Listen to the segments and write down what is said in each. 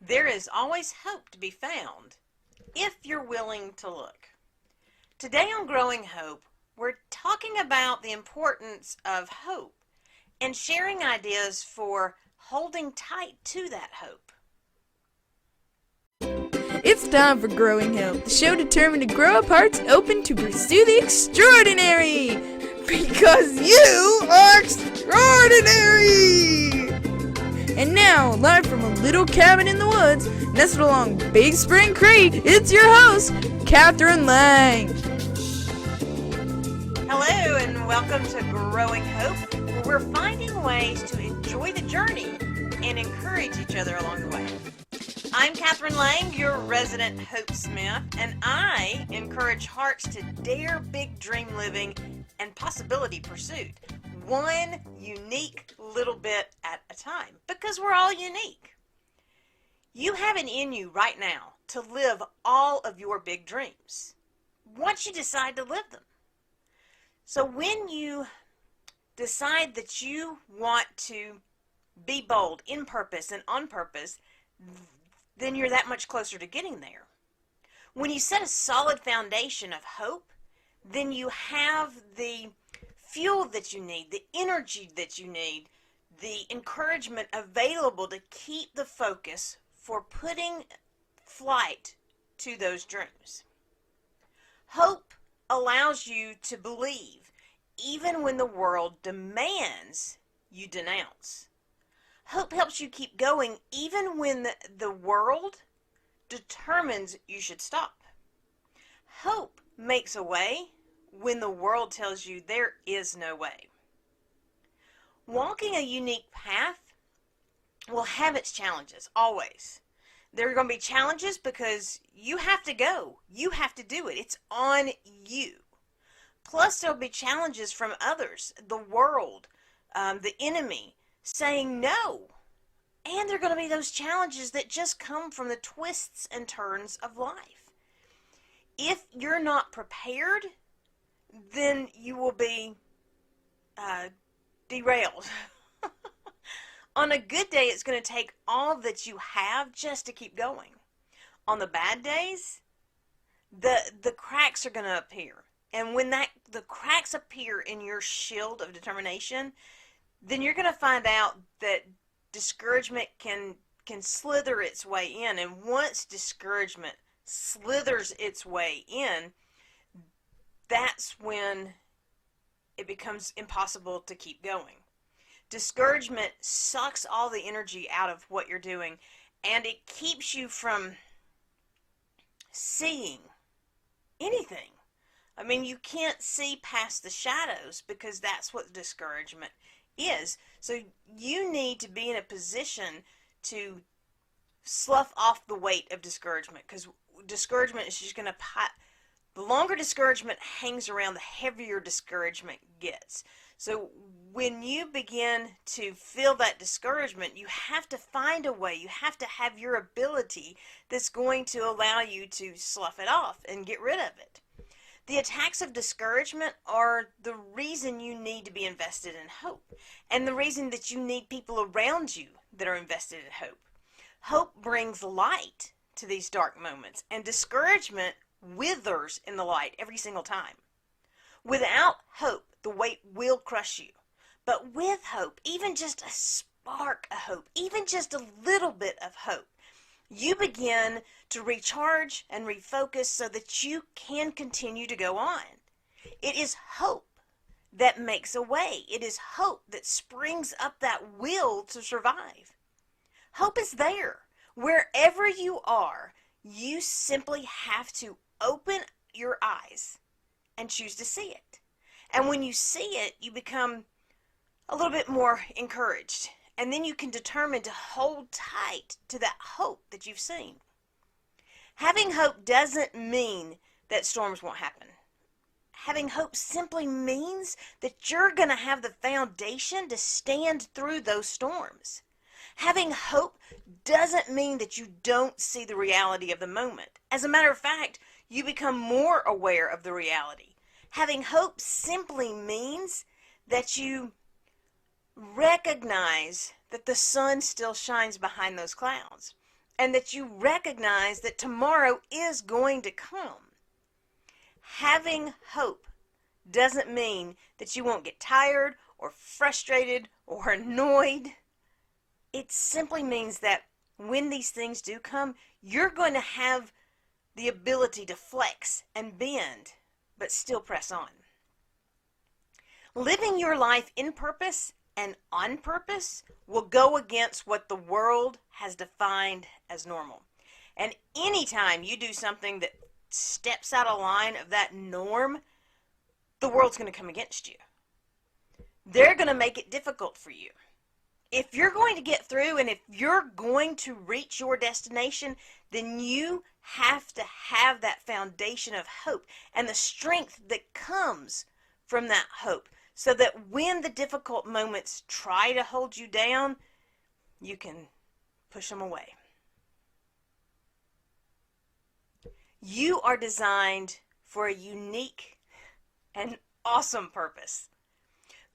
There is always hope to be found if you're willing to look. Today on Growing Hope, we're talking about the importance of hope and sharing ideas for holding tight to that hope. It's time for Growing Hope, the show determined to grow up hearts open to pursue the extraordinary. Because you are extraordinary! And now, live from a little cabin in the woods, nestled along Big Spring Creek, it's your host, Kathryn Lang. Hello and welcome to Growing Hope, where we're finding ways to enjoy the journey and encourage each other along the way. I'm Kathryn Lang, your resident Hope Smith, and I encourage hearts to dare big dream living and possibility pursuit, one unique little bit at a time, because we're all unique. You have it in you right now to live all of your big dreams, once you decide to live them. So when you decide that you want to be bold in purpose and on purpose, then you're that much closer to getting there. When you set a solid foundation of hope, then you have the fuel that you need, the energy that you need, the encouragement available to keep the focus for putting flight to those dreams. Hope allows you to believe even when the world demands you denounce. Hope helps you keep going even when the world determines you should stop. Hope makes a way when the world tells you there is no way. Walking a unique path will have its challenges, always. There are going to be challenges because you have to go. You have to do it. It's on you. Plus, there'll be challenges from others, the world, the enemy, saying no. And there are going to be those challenges that just come from the twists and turns of life. If you're not prepared, then you will be derailed. On a good day, it's going to take all that you have just to keep going. On the bad days, the cracks are going to appear. And when the cracks appear in your shield of determination, then you're going to find out that discouragement can slither its way in. And once discouragement slithers its way in, that's when it becomes impossible to keep going. Discouragement sucks all the energy out of what you're doing, and it keeps you from seeing anything. I mean, you can't see past the shadows because that's what discouragement is. So you need to be in a position to slough off the weight of discouragement, because discouragement is just going to the longer discouragement hangs around, the heavier discouragement gets. So when you begin to feel that discouragement, you have to find a way. You have to have your ability that's going to allow you to slough it off and get rid of it. The attacks of discouragement are the reason you need to be invested in hope, and the reason that you need people around you that are invested in hope. Hope brings light to these dark moments, and discouragement withers in the light every single time. Without hope, the weight will crush you. But with hope, even just a spark of hope, even just a little bit of hope, you begin to recharge and refocus so that you can continue to go on. It is hope that makes a way. It is hope that springs up that will to survive. Hope is there. Wherever you are, you simply have to open your eyes and choose to see it. And when you see it, you become a little bit more encouraged. And then you can determine to hold tight to that hope that you've seen. Having hope doesn't mean that storms won't happen. Having hope simply means that you're going to have the foundation to stand through those storms. Having hope doesn't mean that you don't see the reality of the moment. As a matter of fact, you become more aware of the reality. Having hope simply means that you recognize that the sun still shines behind those clouds. and that you recognize that tomorrow is going to come. Having hope doesn't mean that you won't get tired or frustrated or annoyed. It simply means that when these things do come, you're going to have the ability to flex and bend, but still press on. Living your life in purpose and on purpose will go against what the world has defined as normal. And anytime you do something that steps out of line of that norm, the world's going to come against you. They're going to make it difficult for you. If you're going to get through and if you're going to reach your destination, then you have to have that foundation of hope and the strength that comes from that hope, so that when the difficult moments try to hold you down, you can push them away. You are designed for a unique and awesome purpose.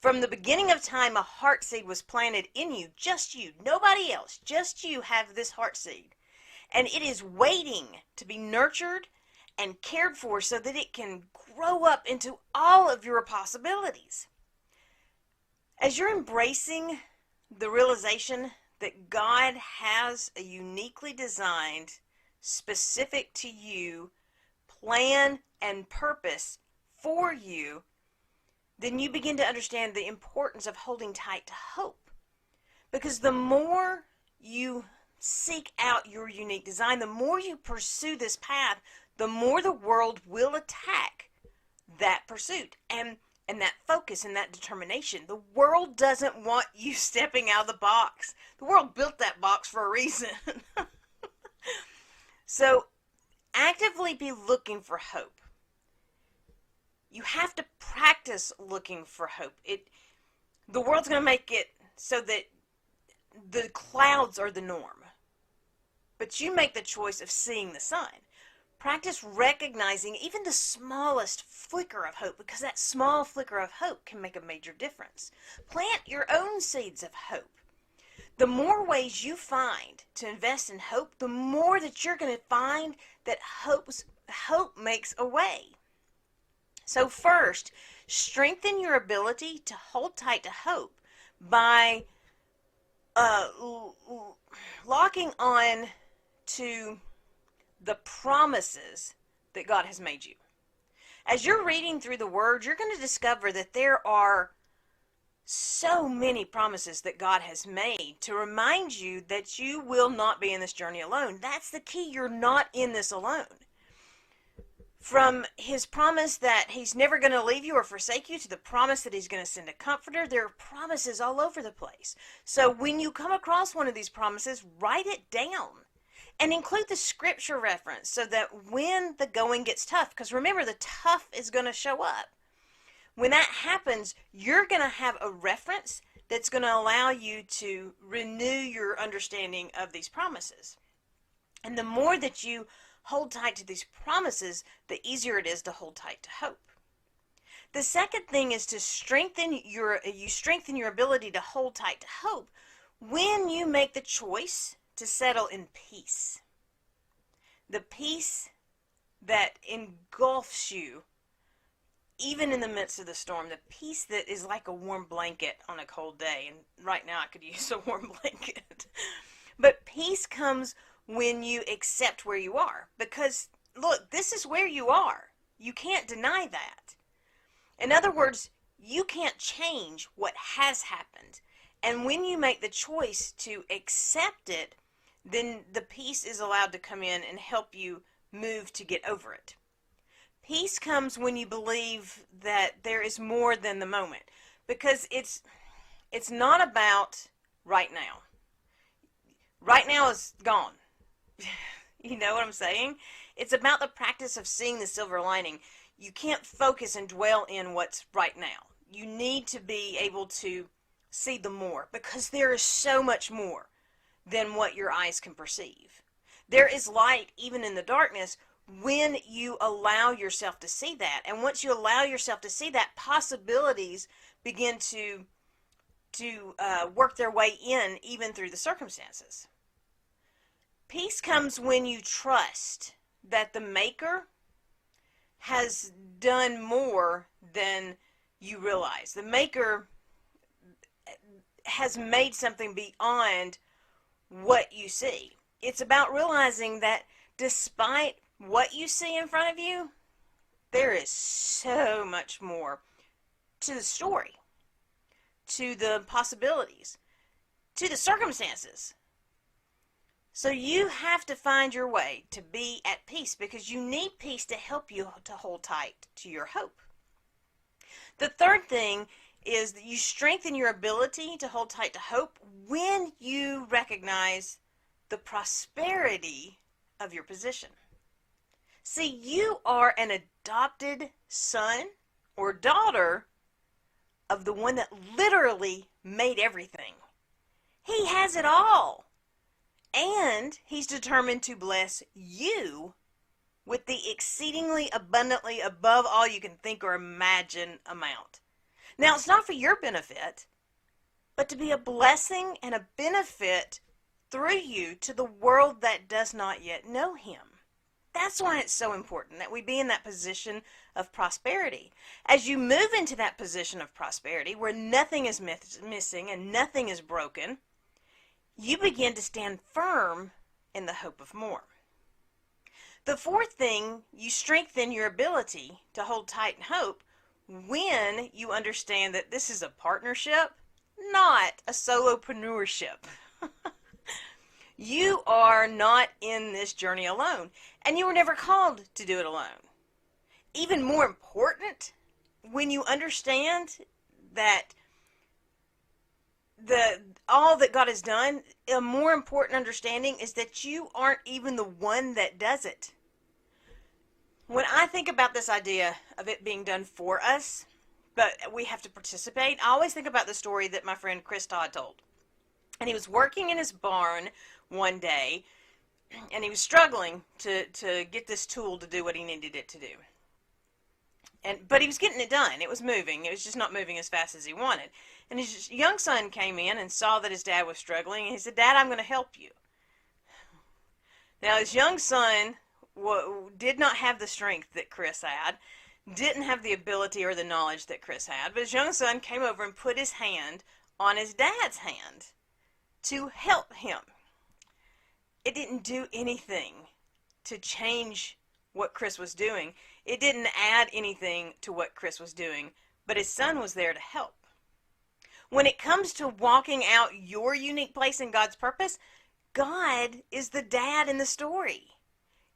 From the beginning of time, a heart seed was planted in you, just you, nobody else, just you have this heart seed. And it is waiting to be nurtured and cared for so that it can grow up into all of your possibilities. As you're embracing the realization that God has a uniquely designed, specific to you, plan and purpose for you, then you begin to understand the importance of holding tight to hope. Because the more you seek out your unique design, the more you pursue this path, the more the world will attack that pursuit and that focus and that determination. The world doesn't want you stepping out of the box. The world built that box for a reason. So actively be looking for hope. You have to practice looking for hope. The world's going to make it so that the clouds are the norm. But you make the choice of seeing the sun. Practice recognizing even the smallest flicker of hope, because that small flicker of hope can make a major difference. Plant your own seeds of hope. The more ways you find to invest in hope, the more that you're going to find that hope makes a way. So first, strengthen your ability to hold tight to hope by locking on to the promises that God has made you. As you're reading through the Word, you're going to discover that there are so many promises that God has made to remind you that you will not be in this journey alone. That's the key. You're not in this alone. From his promise that he's never going to leave you or forsake you to the promise that he's going to send a comforter, there are promises all over the place. So when you come across one of these promises, write it down and include the scripture reference so that when the going gets tough, because remember, the tough is going to show up. When that happens, you're going to have a reference that's going to allow you to renew your understanding of these promises. And the more that you hold tight to these promises, the easier it is to hold tight to hope. The second thing is to strengthen your ability to hold tight to hope when you make the choice to settle in peace. The peace that engulfs you even in the midst of the storm, the peace that is like a warm blanket on a cold day. And right now I could use a warm blanket. But peace comes when you accept where you are. Because, look, this is where you are. You can't deny that. In other words, you can't change what has happened. And when you make the choice to accept it, then the peace is allowed to come in and help you move to get over it. Peace comes when you believe that there is more than the moment. Because it's not about right now. Right now is gone. You know what I'm saying? It's about the practice of seeing the silver lining. You can't focus and dwell in what's right now. You need to be able to see the more, because there is so much more than what your eyes can perceive. There is light even in the darkness when you allow yourself to see that. And once you allow yourself to see that, possibilities begin to work their way in even through the circumstances. Peace comes when you trust that the Maker has done more than you realize. The Maker has made something beyond what you see. It's about realizing that despite what you see in front of you, there is so much more to the story, to the possibilities, to the circumstances. So you have to find your way to be at peace, because you need peace to help you to hold tight to your hope. The third thing is that you strengthen your ability to hold tight to hope when you recognize the prosperity of your position. See, you are an adopted son or daughter of the one that literally made everything. He has it all. And he's determined to bless you with the exceedingly abundantly above all you can think or imagine amount. Now, it's not for your benefit, but to be a blessing and a benefit through you to the world that does not yet know him. That's why it's so important that we be in that position of prosperity. As you move into that position of prosperity where nothing is missing and nothing is broken, you begin to stand firm in the hope of more. The fourth thing, you strengthen your ability to hold tight in hope when you understand that this is a partnership, not a solopreneurship. You are not in this journey alone, and you were never called to do it alone. Even more important, when you understand that all that God has done, a more important understanding is that you aren't even the one that does it. When I think about this idea of it being done for us, but we have to participate, I always think about the story that my friend Chris Todd told. And he was working in his barn one day, and he was struggling to get this tool to do what he needed it to do. But he was getting it done. It was moving. It was just not moving as fast as he wanted. And his young son came in and saw that his dad was struggling, and he said, "Dad, I'm going to help you." Now, his young son did not have the strength that Chris had, didn't have the ability or the knowledge that Chris had, but his young son came over and put his hand on his dad's hand to help him. It didn't do anything to change what Chris was doing. It didn't add anything to what Chris was doing, but his son was there to help. When it comes to walking out your unique place in God's purpose, God is the dad in the story.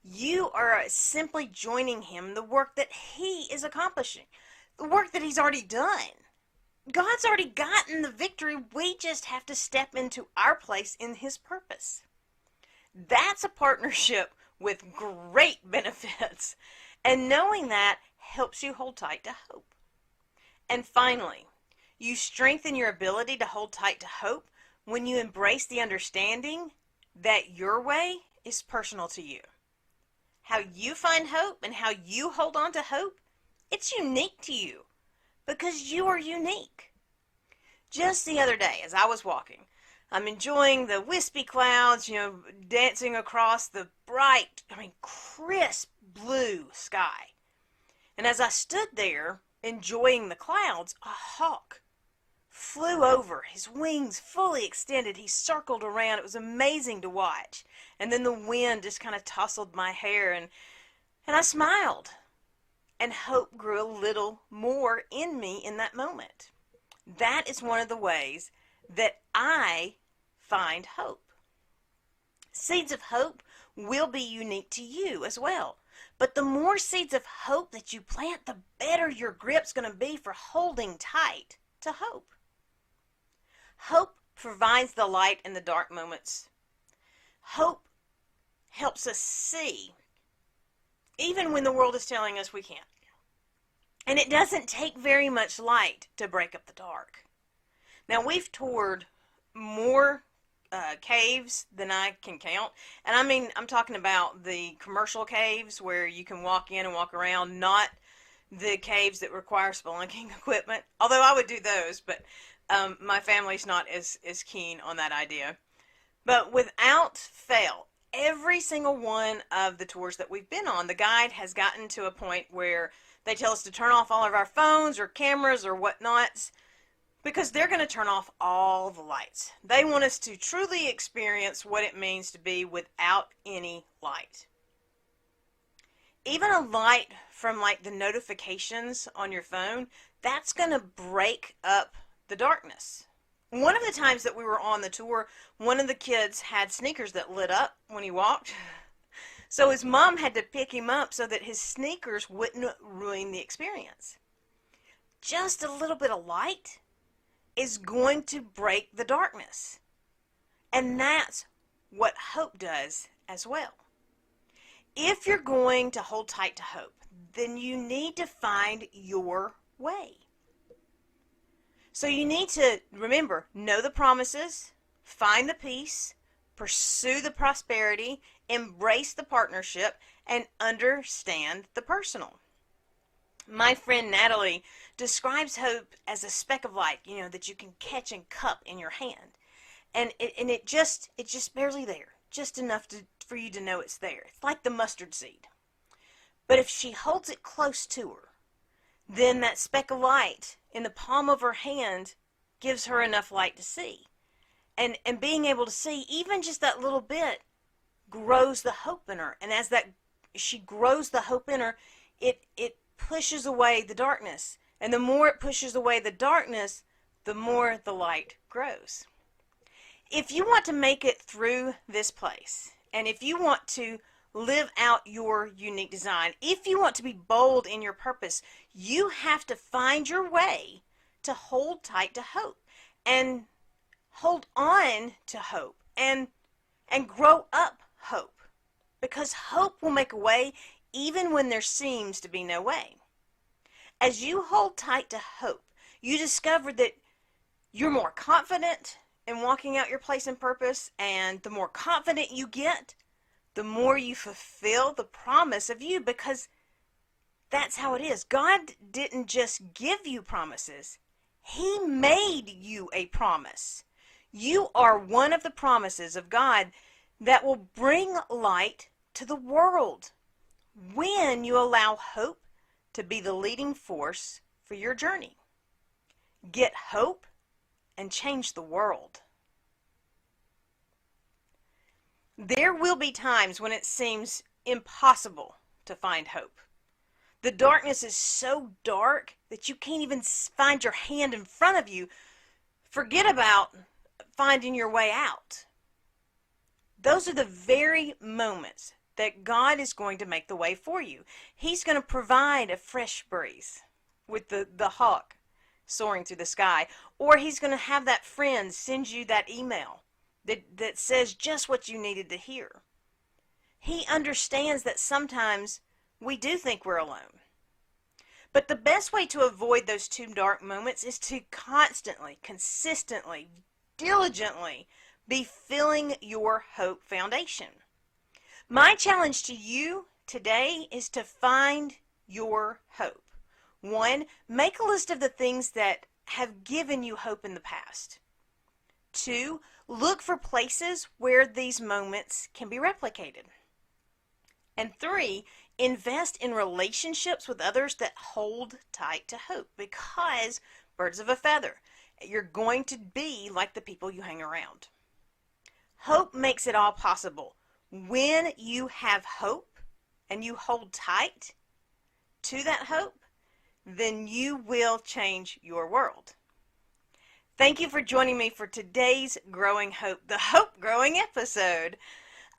You are simply joining him the work that he is accomplishing, the work that he's already done. God's already gotten the victory. We just have to step into our place in his purpose. That's a partnership with great benefits. And knowing that helps you hold tight to hope. And finally, you strengthen your ability to hold tight to hope when you embrace the understanding that your way is personal to you. How you find hope and how you hold on to hope, it's unique to you because you are unique. Just the other day, as I was walking, I'm enjoying the wispy clouds, dancing across the bright, crisp blue sky. And as I stood there enjoying the clouds, a hawk flew over, his wings fully extended. He circled around. It was amazing to watch. And then the wind just kind of tousled my hair, and I smiled. And hope grew a little more in me in that moment. That is one of the ways that I find hope. Seeds of hope will be unique to you as well. But the more seeds of hope that you plant, the better your grip's going to be for holding tight to hope. Hope provides the light in the dark moments. Hope helps us see, even when the world is telling us we can't. And it doesn't take very much light to break up the dark. Now, we've toured more caves than I can count. And I'm talking about the commercial caves where you can walk in and walk around, not the caves that require spelunking equipment. Although I would do those, but my family's not as keen on that idea. But without fail, every single one of the tours that we've been on, the guide has gotten to a point where they tell us to turn off all of our phones or cameras or whatnots, because they're going to turn off all the lights. They want us to truly experience what it means to be without any light. Even a light from like the notifications on your phone, that's going to break up the darkness. One of the times that we were on the tour, one of the kids had sneakers that lit up when he walked. So his mom had to pick him up so that his sneakers wouldn't ruin the experience. Just a little bit of light is going to break the darkness. And that's what hope does as well. If you're going to hold tight to hope, then you need to find your way. So you need to, remember, know the promises, find the peace, pursue the prosperity, embrace the partnership, and understand the personal. My friend Natalie describes hope as a speck of light, that you can catch and cup in your hand. And it just barely there, just enough for you to know it's there. It's like the mustard seed. But if she holds it close to her, then that speck of light in the palm of her hand gives her enough light to see. And being able to see even just that little bit grows the hope in her. And as she grows the hope in her, it pushes away the darkness. And the more it pushes away the darkness, the more the light grows. If you want to make it through this place, and if you want to live out your unique design, if you want to be bold in your purpose, you have to find your way to hold tight to hope and hold on to hope and grow up hope, because hope will make a way even when there seems to be no way. As you hold tight to hope, you discover that you're more confident in walking out your place and purpose, and the more confident you get, the more you fulfill the promise of you, because that's how it is. God didn't just give you promises. He made you a promise. You are one of the promises of God that will bring light to the world when you allow hope to be the leading force for your journey. Get hope and change the world. There will be times when it seems impossible to find hope. The darkness is so dark that you can't even find your hand in front of you. Forget about finding your way out. Those are the very moments that God is going to make the way for you. He's going to provide a fresh breeze with the hawk soaring through the sky. Or he's going to have that friend send you that email that says just what you needed to hear. He understands that sometimes we do think we're alone. But the best way to avoid those two dark moments is to constantly, consistently, diligently be filling your hope foundation. My challenge to you today is to find your hope. 1, make a list of the things that have given you hope in the past. 2, look for places where these moments can be replicated. And 3, invest in relationships with others that hold tight to hope, because birds of a feather, you're going to be like the people you hang around. Hope makes it all possible. When you have hope and you hold tight to that hope, then you will change your world. Thank you for joining me for today's Growing Hope, the Hope Growing episode.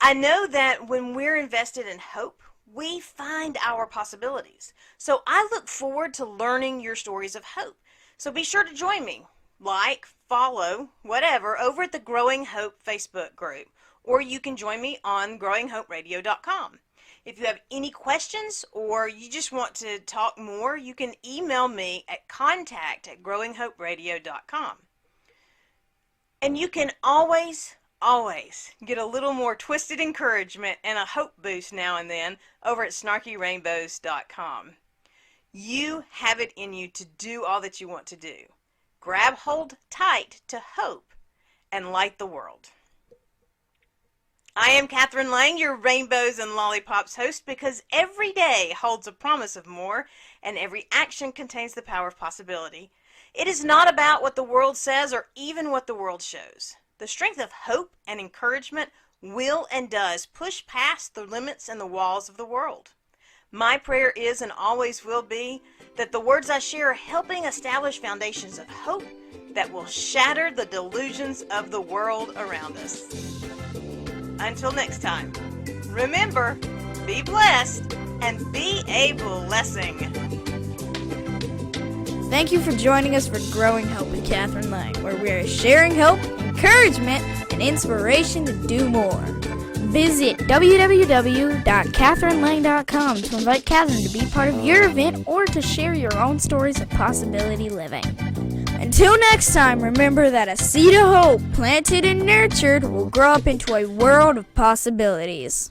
I know that when we're invested in hope, we find our possibilities. So I look forward to learning your stories of hope. So be sure to join me, like, follow, whatever, over at the Growing Hope Facebook group. Or you can join me on growinghoperadio.com. If you have any questions or you just want to talk more, you can email me at contact@growinghoperadio.com. And you can always get a little more twisted encouragement and a hope boost now and then over at snarkyrainbows.com. You have it in you to do all that you want to do. Grab hold tight to hope and light the world. I am Kathryn Lang, your Rainbows and Lollipops host, because every day holds a promise of more, and every action contains the power of possibility. It is not about what the world says or even what the world shows. The strength of hope and encouragement will and does push past the limits and the walls of the world. My prayer is and always will be that the words I share are helping establish foundations of hope that will shatter the delusions of the world around us. Until next time, remember, be blessed and be a blessing. Thank you for joining us for Growing Hope with Kathryn Lang, where we are sharing hope, encouragement, and inspiration to do more. Visit www.kathrynlang.com to invite Kathryn to be part of your event or to share your own stories of possibility living. Until next time, remember that a seed of hope planted and nurtured will grow up into a world of possibilities.